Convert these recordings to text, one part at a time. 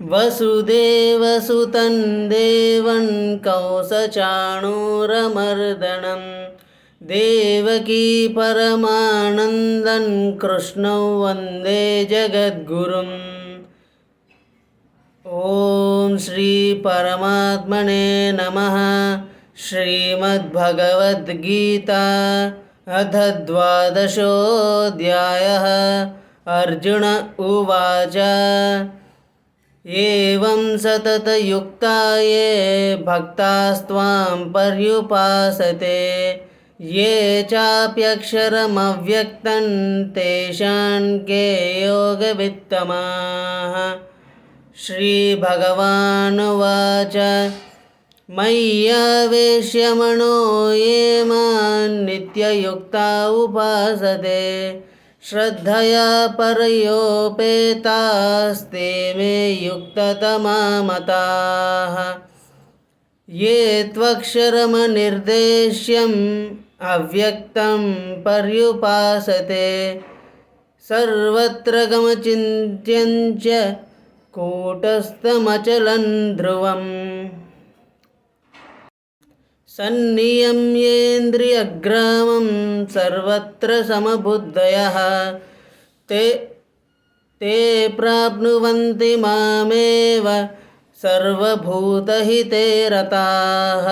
वसुदेवसुतं देवं कंसचाणूरमर्दनं देवकी परमानन्दं कृष्णं वन्दे जगद्गुरुम्। ॐ श्री परमात्मने नमः। श्रीमद्भगवद्गीता अथ द्वादशोऽध्यायः। अर्जुन उवाच एवं सततयुक्ता ये भक्तास्त्वां पर्युपासते ये चाप्यक्षरमव्यक्तं तेषां के योगवित्तमाः। श्रीभगवानुवाच मय्यावेश्य मनो ये मां नित्ययुक्ता उपासते श्रद्धया परयोपेतास्ते मे युक्ततमा मताः। ये त्वक्षरमनिर्देश्यम् अव्यक्तं पर्युपासते सर्वत्र गमचिन्त्यं च कूटस्थमचलं ध्रुवम्। सन्नियम्येन्द्रियग्रामं सर्वत्र समबुद्धयः ते प्राप्नुवन्ति मामेव सर्वभूतहिते रताः।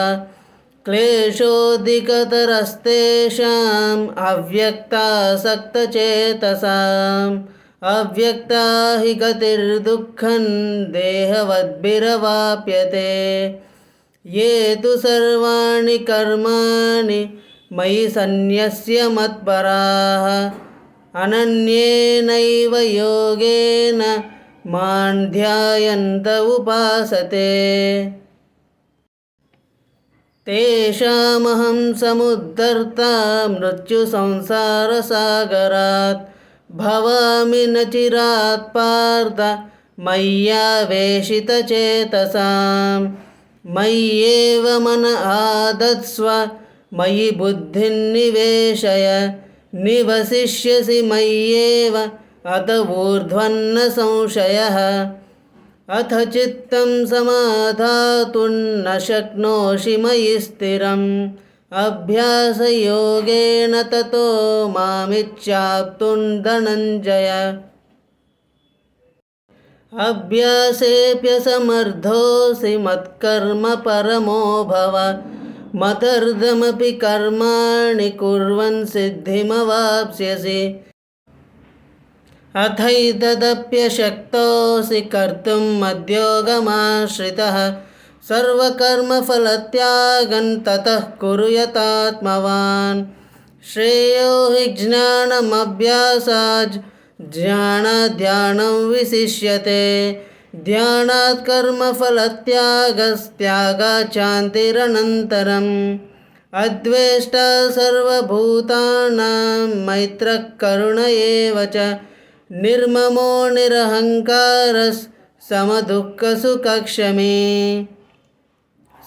क्लेशोऽधिकतरस्तेषाम् अव्यक्तासक्तचेतसाम् अव्यक्ता हि गतिर्दुःखं देहवद्भिरवाप्यते। ये तु सर्वाणि कर्माणि मयि सन्न्यस्य मत्पराः अनन्येनैव योगेन मां ध्यायन्त उपासते तेषामहं समुद्धर्ता मृत्युसंसारसागरात् भवामि न चिरात् पार्थ मय्यावेशितचेतसाम्। मय्येव मन आदत्स्व मयि बुद्धिं निवेशय निवसिष्यसि मय्येव अत ऊर्ध्वन्न संशयः। अथ चित्तं समाधातुं न शक्नोषि मयि स्थिरम् अभ्यासयोगेन ततो मामिच्छाप्तुं धनञ्जय। अभ्यासेऽप्यसमर्थोऽसि मत्कर्म परमो भव मदर्थमपि कर्माणि कुर्वन् सिद्धिमवाप्स्यसि। अथैतदप्यशक्तोऽसि कर्तुं मद्योगमाश्रितः सर्वकर्मफलत्यागं ततः कुरु यतात्मवान्। श्रेयो हि ज्ञानमभ्यासात् ज्ञानाद् विशिष्यते ध्यानात् कर्मफलत्यागस्त्यागात् शान्तिरनन्तरम्। अद्वेष्टा सर्वभूतानां मैत्रः करुण एव च निर्ममो निरहङ्कारः समदुःखसुखक्षमी।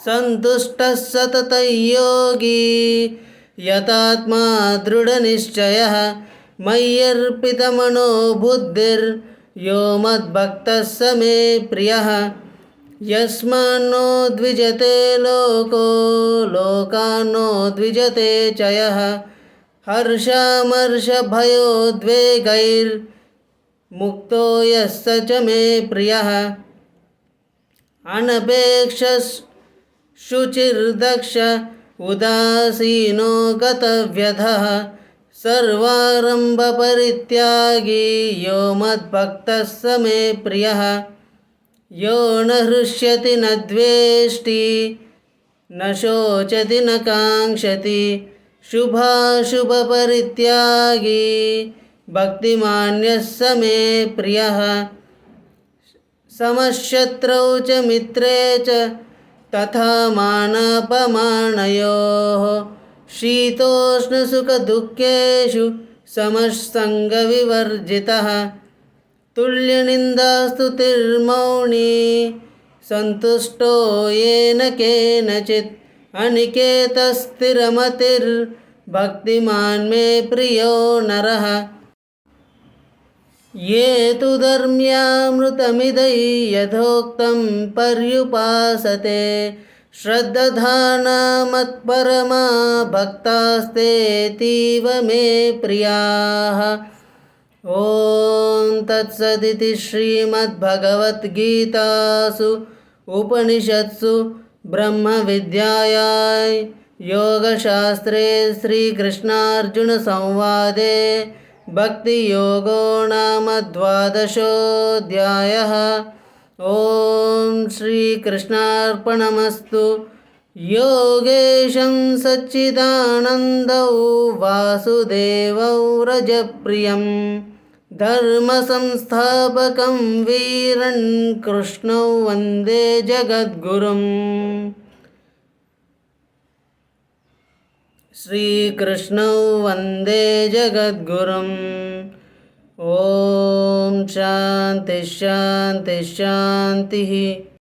सन्तुष्टः सततं योगी यतात्मा दृढनिश्चयः मय्यर्पितमनो बुद्धिर्यो मद्भक्तः स मे प्रियः। यस्मान्नो द्विजते लोको लोकान्नो द्विजते च यः हर्षामर्षभयोद्वेगैर्मुक्तो यः स च मे प्रियः। अनपेक्षः शुचिर्दक्ष उदासीनो गतव्यथः सर्वारम्भपरित्यागी यो मद्भक्तः स मे प्रियः। यो न हृष्यति न द्वेष्टि न शोचति न काङ्क्षति शुभाशुभपरित्यागी भक्तिमान्यः स मे प्रियः। समशत्रौ च मित्रे च तथा मानापमानयोः शीतोष्णसुखदुःखेषु समसङ्गविवर्जितः। तुल्यनिन्दास्तुतिर्मौनी सन्तुष्टो येन केनचित् अनिकेतस्थिरमतिर्भक्तिमान् मे प्रियो नरः। ये तु धर्म्यामृतमिदै यथोक्तं पर्युपासते श्रद्दधाना मत्परमा भक्तास्तेऽतीव मे प्रियाः। ॐ तत्सदिति श्रीमद्भगवद्गीतासु उपनिषत्सु ब्रह्मविद्यायां योगशास्त्रे श्रीकृष्णार्जुनसंवादे भक्तियोगो नाम द्वादशोऽध्यायः। ॐ श्रीकृष्णार्पणमस्तु। योगेशं सच्चिदानन्दौ वासुदेवौ रजप्रियं धर्मसंस्थापकं वीरन् कृष्णौ वन्दे जगद्गुरुम्। श्रीकृष्णौ वन्दे जगद्गुरुम्। ॐ शान्तिः शान्तिः शान्तिः।